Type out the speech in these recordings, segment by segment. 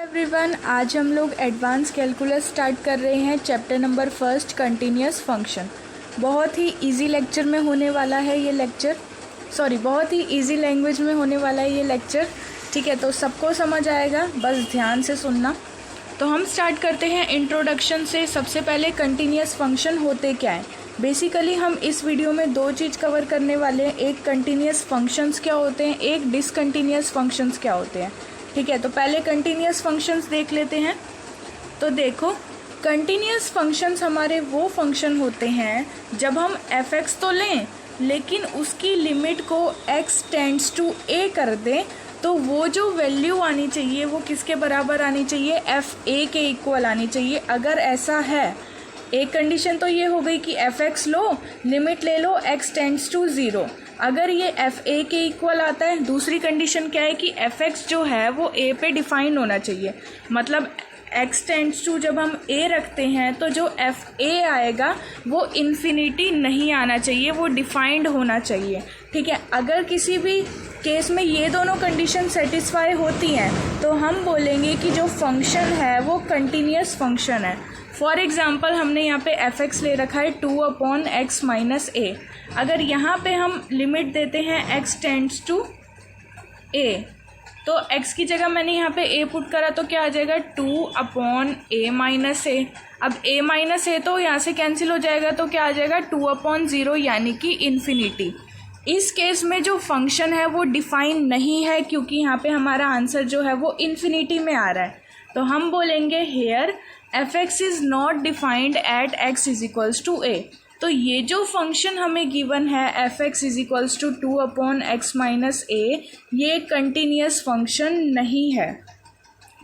Everyone, आज हम लोग एडवांस कैलकुलस स्टार्ट कर रहे हैं। Chapter number 1 continuous function. बहुत ही इजी लेक्चर में होने वाला है ये लेक्चर, बहुत ही इजी लैंग्वेज में होने वाला है ये लेक्चर। ठीक है, तो सबको समझ आएगा, बस ध्यान से सुनना। तो हम स्टार्ट करते हैं इंट्रोडक्शन से। सबसे पहले कंटिन्यूस फंक्शन होते क्या है। बेसिकली हम इस वीडियो में दो चीज़ कवर करने वाले हैं, एक कंटिन्यूस फंक्शंस क्या होते हैं, एक डिसकंटिन्यूस फंक्शंस क्या होते हैं। ठीक है, तो पहले कंटिन्यूस फंक्शंस देख लेते हैं। तो देखो, कंटिन्यूस फंक्शंस हमारे वो फंक्शन होते हैं जब हम f(x) तो लें लेकिन उसकी लिमिट को x टेंड्स टू a कर दें, तो वो जो वैल्यू आनी चाहिए वो किसके बराबर आनी चाहिए, f(a) के इक्वल आनी चाहिए। अगर ऐसा है, एक कंडीशन तो ये हो गई कि f(x) लो, लिमिट ले लो x टेंड्स टू 0। अगर ये f(a) के इक्वल आता है, दूसरी कंडीशन क्या है कि f(x) जो है वो a पे डिफाइन होना चाहिए। मतलब x टेंड्स टू जब हम a रखते हैं तो जो f(a) आएगा वो इन्फिनिटी नहीं आना चाहिए, वो डिफाइंड होना चाहिए। ठीक है, अगर किसी भी केस में ये दोनों कंडीशन सेटिस्फाई होती हैं तो हम बोलेंगे कि जो फंक्शन है वो कंटिन्यूस फंक्शन है। फॉर एग्ज़ाम्पल, हमने यहाँ पे f(x) ले रखा है 2/x - a। अगर यहाँ पे हम लिमिट देते हैं x टेंड्स टू a, तो x की जगह मैंने यहाँ पे a पुट करा तो क्या आ जाएगा, 2/a - a। अब a - a तो यहाँ से कैंसिल हो जाएगा, तो क्या आ जाएगा 2/0, यानी कि इन्फिनिटी। इस केस में जो फंक्शन है वो डिफाइन नहीं है, क्योंकि यहाँ पे हमारा आंसर जो है वो इन्फिनिटी में आ रहा है। तो हम बोलेंगे here f(x) is not defined at x = a। तो ये जो फंक्शन हमें गिवन है f(x) = 2/x - a, ये कंटिन्यूस फंक्शन नहीं है।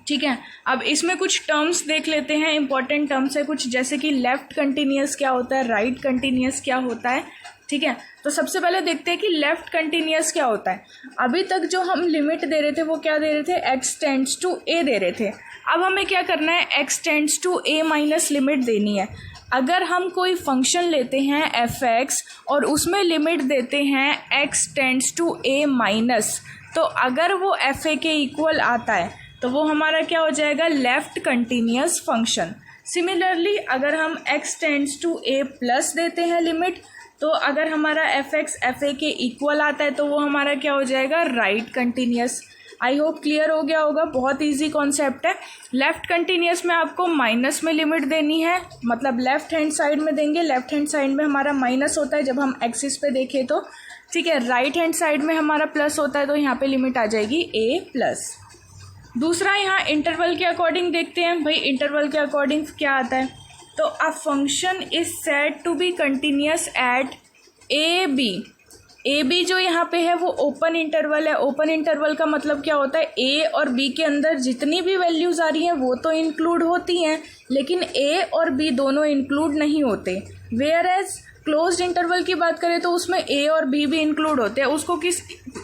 ठीक है, अब इसमें कुछ टर्म्स देख लेते हैं, इंपॉर्टेंट टर्म्स है कुछ, जैसे कि लेफ़्ट कंटिन्यूस क्या होता है, राइट कंटिन्यूस क्या होता है। ठीक है, तो सबसे पहले देखते हैं कि लेफ़्ट कंटिन्यूस क्या होता है। अभी तक जो हम लिमिट दे रहे थे वो क्या दे रहे थे, x टेंड्स टू a दे रहे थे। अब हमें क्या करना है, x tends to a minus limit देनी है। अगर हम कोई फंक्शन लेते हैं f(x) और उसमें लिमिट देते हैं x tends to a minus, तो अगर वो f(a) के इक्वल आता है तो वो हमारा क्या हो जाएगा, लेफ़्ट कंटिन्यूस फंक्शन। सिमिलरली, अगर हम x tends to a plus देते हैं लिमिट, तो अगर हमारा f(x) f(a) के इक्वल आता है तो वो हमारा क्या हो जाएगा, right continuous. I hope clear हो गया होगा, बहुत इजी कॉन्सेप्ट है। लेफ़्ट कंटिन्यूस में आपको माइनस में लिमिट देनी है, मतलब लेफ़्ट हैंड साइड में देंगे। लेफ़्ट हैंड साइड में हमारा माइनस होता है जब हम एक्सिस पे देखें तो। ठीक है, राइट हैंड साइड में हमारा प्लस होता है, तो यहाँ पे लिमिट आ जाएगी a+। दूसरा, यहाँ इंटरवल के अकॉर्डिंग देखते हैं। भाई, इंटरवल के अकॉर्डिंग क्या आता है, तो a function is said to be continuous at a b जो यहाँ पे है वो ओपन इंटरवल है। ओपन इंटरवल का मतलब क्या होता है, a और b के अंदर जितनी भी वैल्यूज़ आ रही हैं वो तो इंक्लूड होती हैं, लेकिन a और b दोनों इंक्लूड नहीं होते। वेयर एज क्लोज्ड इंटरवल की बात करें तो उसमें a और b भी इंक्लूड होते हैं। उसको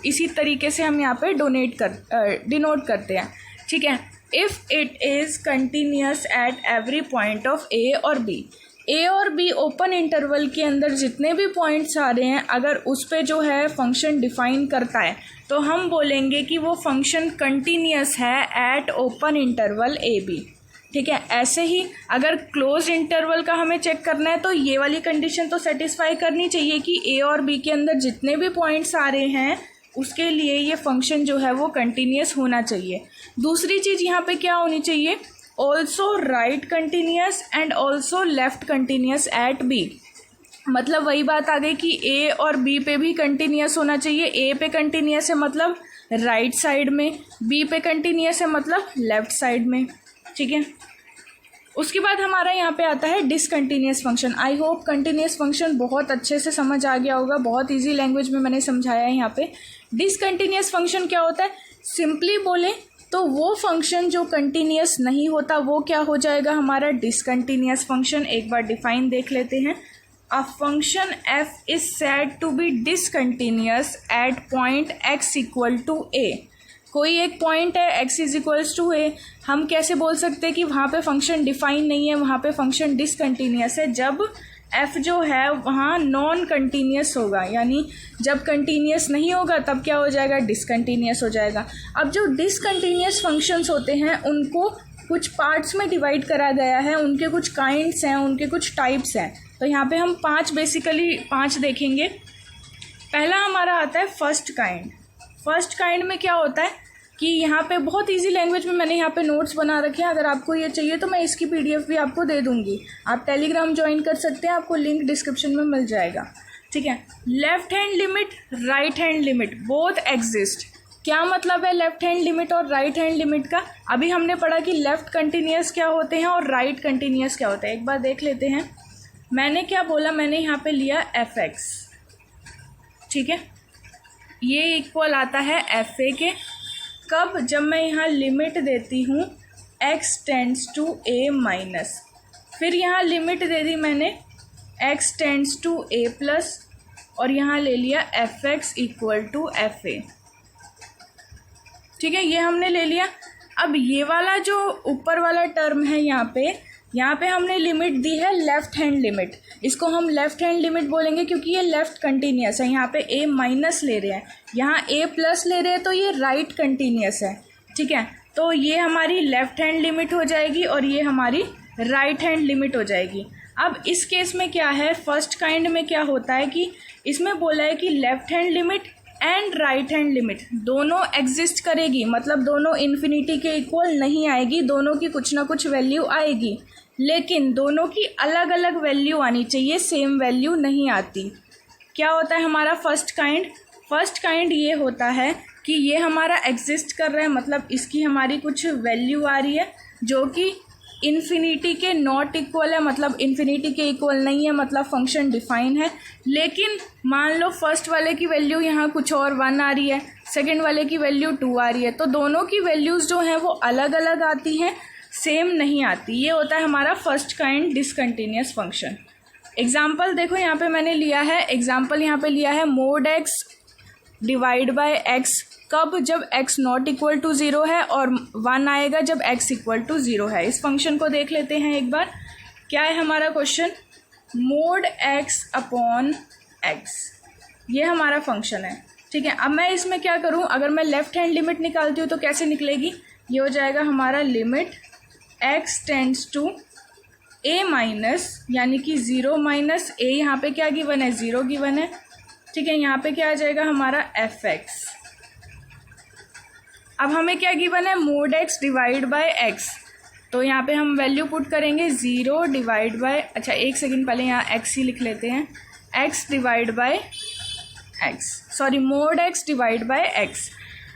इसी तरीके से हम यहाँ पे डिनोट करते हैं। ठीक है, if it is continuous at every point of a और b, a और b ओपन इंटरवल के अंदर जितने भी पॉइंट्स आ रहे हैं, अगर उस पे जो है फंक्शन डिफाइन करता है तो हम बोलेंगे कि वो फंक्शन कंटिन्यूस है eight open interval a b। ठीक है, ऐसे ही अगर क्लोज इंटरवल का हमें चेक करना है तो ये वाली कंडीशन तो सेटिस्फाई करनी चाहिए कि a और b के अंदर जितने भी पॉइंट्स आ रहे हैं उसके लिए ये फंक्शन जो है वो कंटिन्यूस होना चाहिए। दूसरी चीज़ यहाँ पे क्या होनी चाहिए, also right continuous and also left continuous at b। मतलब वही बात आ गई कि a और b पे भी कंटिन्यूस होना चाहिए। a पे कंटिन्यूस है मतलब राइट साइड में, b पे कंटिन्यूस है मतलब लेफ्ट साइड में। ठीक है, उसके बाद हमारा यहाँ पे आता है discontinuous function. I hope continuous function बहुत अच्छे से समझ आ गया होगा, बहुत इजी लैंग्वेज में मैंने समझाया है यहाँ पे। डिसकंटिन्यूस फंक्शन क्या होता है, सिंपली बोले तो वो फंक्शन जो कंटिन्यूस नहीं होता वो क्या हो जाएगा, हमारा डिसकंटिन्यूस फंक्शन। एक बार डिफाइन देख लेते हैं। A function f is said to be discontinuous at point x = a। कोई एक पॉइंट है x = a, हम कैसे बोल सकते हैं कि वहाँ पे फंक्शन डिफाइन नहीं है, वहाँ पे फंक्शन डिसकंटिन्यूस है, जब एफ जो है वहाँ नॉन कंटीन्यूस होगा, यानी जब कंटीन्यूस नहीं होगा तब क्या हो जाएगा, डिसकंटीन्यूस हो जाएगा। अब जो डिसकंटीन्यूस फंक्शंस होते हैं उनको कुछ पार्ट्स में डिवाइड करा गया है, उनके कुछ काइंड्स हैं, उनके कुछ टाइप्स हैं। तो यहाँ पे हम पांच देखेंगे। पहला हमारा आता है फर्स्ट काइंड। फर्स्ट काइंड में क्या होता है कि यहाँ पे बहुत इजी लैंग्वेज में मैंने यहाँ पे नोट्स बना रखे हैं, अगर आपको ये चाहिए तो मैं इसकी PDF भी आपको दे दूँगी। आप टेलीग्राम ज्वाइन कर सकते हैं, आपको लिंक डिस्क्रिप्शन में मिल जाएगा, ठीक है। Left hand limit, right hand limit both exist. क्या मतलब है लेफ्ट हैंड लिमिट और राइट हैंड लिमिट का? अभी हमने पढ़ा कि लेफ्ट कंटिन्यूस क्या होते हैं और राइट कंटिन्यूस क्या होता है। एक बार देख लेते हैं। मैंने क्या बोला, मैंने यहाँ पे लिया fx, ठीक है, ये इक्वल आता है fa के। कब? जब मैं यहाँ लिमिट देती हूँ x tends to a minus, फिर यहाँ लिमिट दे दी मैंने x tends to a plus, और यहाँ ले लिया fx इक्वल टू fa, ठीक है, ये हमने ले लिया। अब ये वाला जो ऊपर वाला टर्म है यहाँ पे हमने लिमिट दी है लेफ्ट हैंड लिमिट। इसको हम लेफ्ट हैंड लिमिट बोलेंगे क्योंकि ये लेफ्ट कंटिन्यूस है। यहाँ पे a माइनस ले रहे हैं, यहाँ a प्लस ले रहे हैं, तो ये राइट कंटिन्यूस है, ठीक है। तो ये हमारी लेफ्ट हैंड लिमिट हो जाएगी और ये हमारी राइट हैंड लिमिट हो जाएगी। अब इस केस में क्या है, फर्स्ट काइंड में क्या होता है कि इसमें बोला है कि left hand limit and right hand limit दोनों एग्जिस्ट करेगी, मतलब दोनों इन्फिनिटी के इक्वल नहीं आएगी, दोनों की कुछ ना कुछ वैल्यू आएगी, लेकिन दोनों की अलग अलग वैल्यू आनी चाहिए, सेम वैल्यू नहीं आती। क्या होता है हमारा फर्स्ट काइंड? फर्स्ट काइंड ये होता है कि ये हमारा एग्जिस्ट कर रहा है, मतलब इसकी हमारी कुछ वैल्यू आ रही है जो कि इन्फिनिटी के नॉट इक्वल है, मतलब इन्फिनिटी के इक्वल नहीं है, मतलब फंक्शन डिफाइन है। लेकिन मान लो फर्स्ट वाले की वैल्यू यहाँ कुछ और 1 आ रही है, सेकंड वाले की वैल्यू 2 आ रही है, तो दोनों की वैल्यूज़ जो हैं वो अलग अलग आती हैं, सेम नहीं आती। ये होता है हमारा first kind discontinuous function. Example देखो, यहाँ पे मैंने लिया है एग्जाम्पल, यहाँ पे लिया है mode x divide by x। कब? जब x नॉट इक्वल टू 0 है, और 1 आएगा जब x इक्वल टू 0 है। इस फंक्शन को देख लेते हैं एक बार। क्या है हमारा question? Mode x upon x, ये हमारा फंक्शन है, ठीक है। अब मैं इसमें क्या करूं, अगर मैं लेफ्ट हैंड लिमिट निकालती हूँ तो कैसे निकलेगी? ये हो जाएगा हमारा limit x tends to a minus, यानी कि 0 माइनस a, यहाँ पे क्या गिवन है? 0 गिवन है, ठीक है। यहाँ पे क्या आ जाएगा हमारा fx। अब हमें क्या गिवन है? Mode x divide by x, तो यहाँ पे हम वैल्यू पुट करेंगे 0 डिवाइड बाय, अच्छा एक सेकंड पहले यहाँ x ही लिख लेते हैं, x divide by x, sorry mode x divide by x।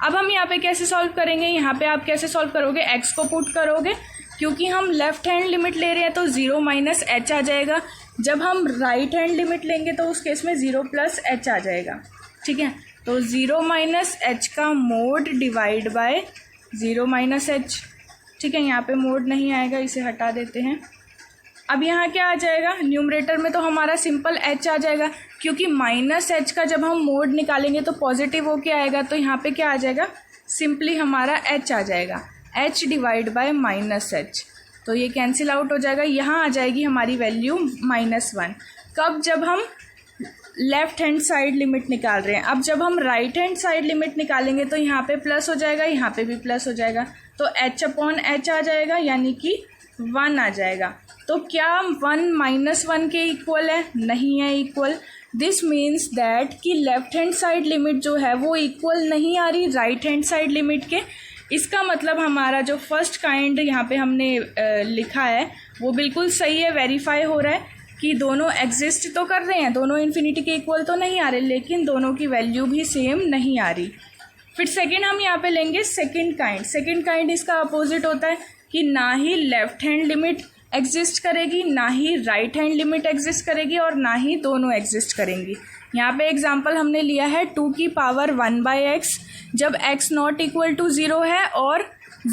अब हम यहाँ पे कैसे सॉल्व करेंगे? यहाँ पे आप कैसे सॉल्व करोगे? x को पुट करोगे, क्योंकि हम लेफ्ट हैंड लिमिट ले रहे हैं तो 0 माइनस h आ जाएगा। जब हम राइट हैंड लिमिट लेंगे तो उस केस में 0 प्लस h आ जाएगा, ठीक है। तो 0 माइनस h का mode divide by 0 minus h, ठीक है। यहाँ पे मोड नहीं आएगा, इसे हटा देते हैं। अब यहाँ क्या आ जाएगा? न्यूमरेटर में तो हमारा सिंपल h आ जाएगा, क्योंकि माइनस h का जब हम मोड निकालेंगे तो पॉजिटिव होके आएगा, तो यहाँ पे क्या आ जाएगा? सिंपली हमारा h आ जाएगा, h divide by minus h, तो ये कैंसिल आउट हो जाएगा। यहाँ आ जाएगी हमारी वैल्यू -1। कब? जब हम लेफ्ट हैंड साइड लिमिट निकाल रहे हैं। अब जब हम राइट हैंड साइड लिमिट निकालेंगे तो यहाँ पे प्लस हो जाएगा, यहाँ पे भी प्लस हो जाएगा, तो h अपॉन h आ जाएगा, यानी कि 1 आ जाएगा। तो क्या 1 माइनस 1 के इक्वल है? नहीं है इक्वल। दिस मीन्स दैट कि लेफ्ट हैंड साइड लिमिट जो है वो इक्वल नहीं आ रही राइट हैंड साइड लिमिट के। इसका मतलब हमारा जो फर्स्ट काइंड यहाँ पे हमने लिखा है वो बिल्कुल सही है, वेरीफाई हो रहा है कि दोनों एग्जिस्ट तो कर रहे हैं, दोनों इन्फिनिटी के इक्वल तो नहीं आ रहे, लेकिन दोनों की वैल्यू भी सेम नहीं आ रही। फिर सेकंड हम यहाँ पे लेंगे सेकंड काइंड। सेकंड काइंड इसका अपोजिट होता है कि ना ही लेफ्ट हैंड लिमिट एग्जिस्ट करेगी, ना ही राइट हैंड लिमिट एग्जिस्ट करेगी, और ना ही दोनों एग्जिस्ट करेंगी। यहाँ पे एग्जांपल हमने लिया है 2 की पावर 1/x जब x नॉट इक्वल टू 0 है, और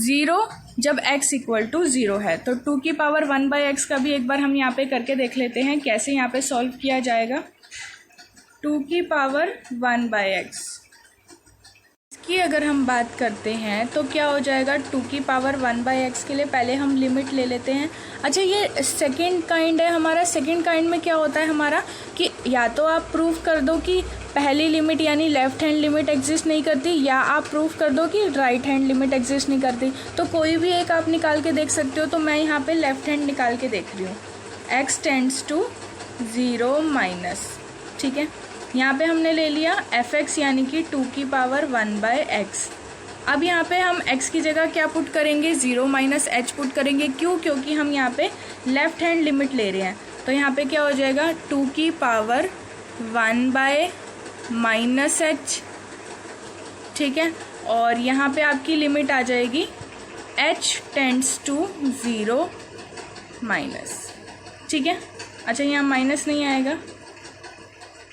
0 जब x इक्वल टू 0 है। तो 2 की पावर 1/x का भी एक बार हम यहाँ पे करके देख लेते हैं कैसे यहाँ पे सॉल्व किया जाएगा। 2 की पावर 1/x, की अगर हम बात करते हैं तो क्या हो जाएगा, 2 की पावर 1/x के लिए पहले हम लिमिट ले लेते हैं। अच्छा, ये सेकंड काइंड है हमारा। सेकंड काइंड में क्या होता है हमारा कि या तो आप प्रूफ कर दो कि पहली लिमिट यानी लेफ़्ट हैंड लिमिट एग्जिस्ट नहीं करती, या आप प्रूफ कर दो कि राइट हैंड लिमिट एग्जिस्ट नहीं करती। तो कोई भी एक आप निकाल के देख सकते हो। तो मैं यहाँ पे लेफ़्ट हैंड निकाल के देख रही हूँ, x टेंड्स टू 0 माइनस, ठीक है। यहाँ पे हमने ले लिया fx यानी कि 2 की पावर 1/x। अब यहाँ पे हम x की जगह क्या पुट करेंगे, 0 माइनस h पुट करेंगे। क्यों? क्योंकि हम यहाँ पे लेफ़्ट हैंड लिमिट ले रहे हैं। तो यहाँ पे क्या हो जाएगा, 2 की पावर 1/-h, ठीक है। और यहाँ पे आपकी लिमिट आ जाएगी h टेंड्स टू 0 माइनस, ठीक है। अच्छा, यहाँ माइनस नहीं आएगा,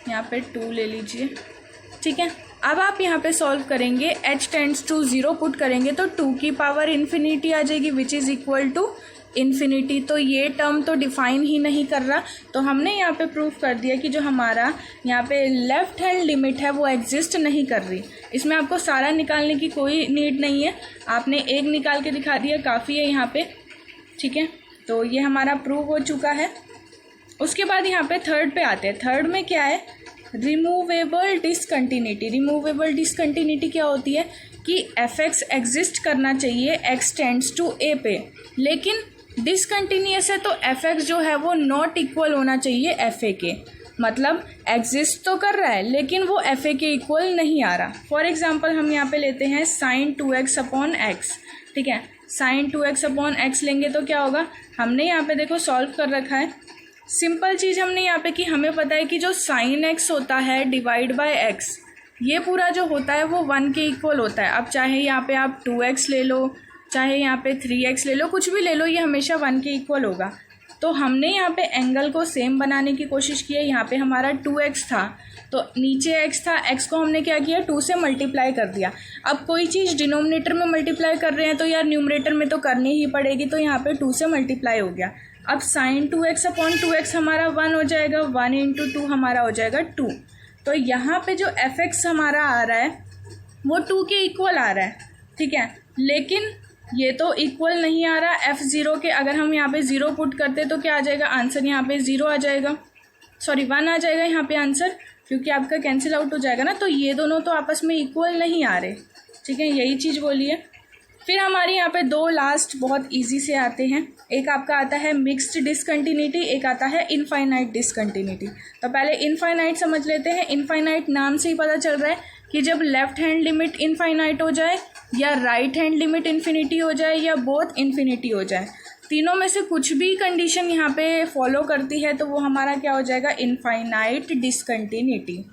यहाँ पे 2 ले लीजिए, ठीक है। अब आप यहाँ पे सॉल्व करेंगे, h टेंड्स टू 0 पुट करेंगे तो 2 की पावर इन्फिनिटी आ जाएगी, which is equal to infinity. तो ये टर्म तो डिफाइन ही नहीं कर रहा। तो हमने यहाँ पे प्रूफ कर दिया कि जो हमारा यहाँ पे लेफ़्ट हैंड लिमिट है वो एग्जिस्ट नहीं कर रही। इसमें आपको सारा निकालने की कोई नीड नहीं है, आपने एक निकाल के दिखा दिया, काफ़ी है यहाँ पे, ठीक है। तो ये हमारा प्रूव हो चुका है। उसके बाद यहाँ पे थर्ड पे आते हैं। थर्ड में क्या है, रिमूवेबल डिसकंटिन्यूटी। रिमूवेबल डिसकंटिन्यूटी क्या होती है कि fx एग्जिस्ट करना चाहिए x टेंड्स टू a पे, लेकिन डिसकंटिन्यूअस है तो fx जो है वो नॉट इक्वल होना चाहिए fa के। मतलब एग्जिस्ट तो कर रहा है लेकिन वो fa के इक्वल नहीं आ रहा। फॉर एग्जांपल हम यहाँ पे लेते हैं sin 2x अपॉन x, ठीक है। sin 2x अपॉन x लेंगे तो क्या होगा, हमने यहाँ पे देखो सॉल्व कर रखा है। सिंपल चीज़ हमने यहाँ पे कि हमें पता है कि जो sin x होता है डिवाइड बाय x, ये पूरा जो होता है वो 1 के इक्वल होता है। अब चाहे यहाँ पे आप 2x ले लो, चाहे यहाँ पे 3x ले लो, कुछ भी ले लो, ये हमेशा 1 के इक्वल होगा। तो हमने यहाँ पे एंगल को सेम बनाने की कोशिश की है। यहाँ पे हमारा 2x था तो नीचे x था, x को हमने क्या किया, 2 से मल्टीप्लाई कर दिया। अब कोई चीज़ डिनोमिनेटर में मल्टीप्लाई कर रहे हैं तो यार न्यूमरेटर में तो करनी ही पड़ेगी, तो यहाँ पे 2 से मल्टीप्लाई हो गया। अब sin 2x अपॉन 2x हमारा 1 हो जाएगा, 1 इंटू 2 हमारा हो जाएगा 2। तो यहाँ पे जो fx हमारा आ रहा है वो 2 के इक्वल आ रहा है, ठीक है। लेकिन ये तो इक्वल नहीं आ रहा f0 के। अगर हम यहाँ पे 0 पुट करते तो क्या आ जाएगा, आंसर यहाँ पे 0 आ जाएगा, सॉरी 1 आ जाएगा यहाँ पे आंसर, क्योंकि आपका कैंसिल आउट हो जाएगा ना। तो ये दोनों तो आपस में इक्वल नहीं आ रहे, ठीक है, यही चीज़ बोली है। फिर हमारे यहाँ पे 2 लास्ट बहुत इजी से आते हैं। एक आपका आता है मिक्स्ड डिसकंटिन्यूटी, एक आता है इनफाइनाइट डिसकंटिन्यूटी। तो पहले इनफाइनाइट समझ लेते हैं। इनफाइनाइट नाम से ही पता चल रहा है कि जब लेफ़्ट हैंड लिमिट इनफाइनाइट हो जाए, या राइट हैंड लिमिट इन्फिनिटी हो जाए, या बोथ इन्फिनिटी हो जाए, तीनों में से कुछ भी कंडीशन यहाँ पे फॉलो करती है तो वो हमारा क्या हो जाएगा, इनफाइनाइट डिसकंटिन्यूटी।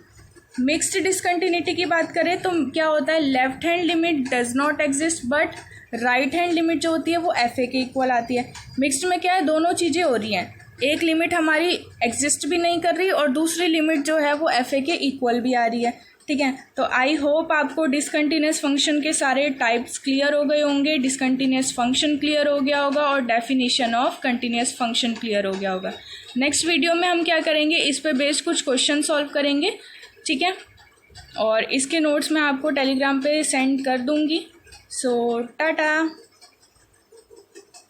मिक्स्ड डिसकंटिन्यूटी की बात करें तो क्या होता है, left hand limit does not exist but right hand limit जो होती है वो FA के इक्वल आती है। मिक्स्ड में क्या है, दोनों चीज़ें हो रही हैं, एक लिमिट हमारी एग्जिस्ट भी नहीं कर रही और दूसरी लिमिट जो है वो FA के इक्वल भी आ रही है, ठीक है। तो आई होप आपको डिसकंटिन्यूअस फंक्शन के सारे टाइप्स क्लियर हो गए होंगे, डिसकंटिन्यूअस फंक्शन क्लियर हो गया होगा और definition of continuous function clear हो गया होगा। नेक्स्ट वीडियो में हम क्या करेंगे, इस पे बेस्ड कुछ क्वेश्चन सॉल्व करेंगे, ठीक है। और इसके नोट्स मैं आपको टेलीग्राम पे सेंड कर दूँगी। सो टाटा।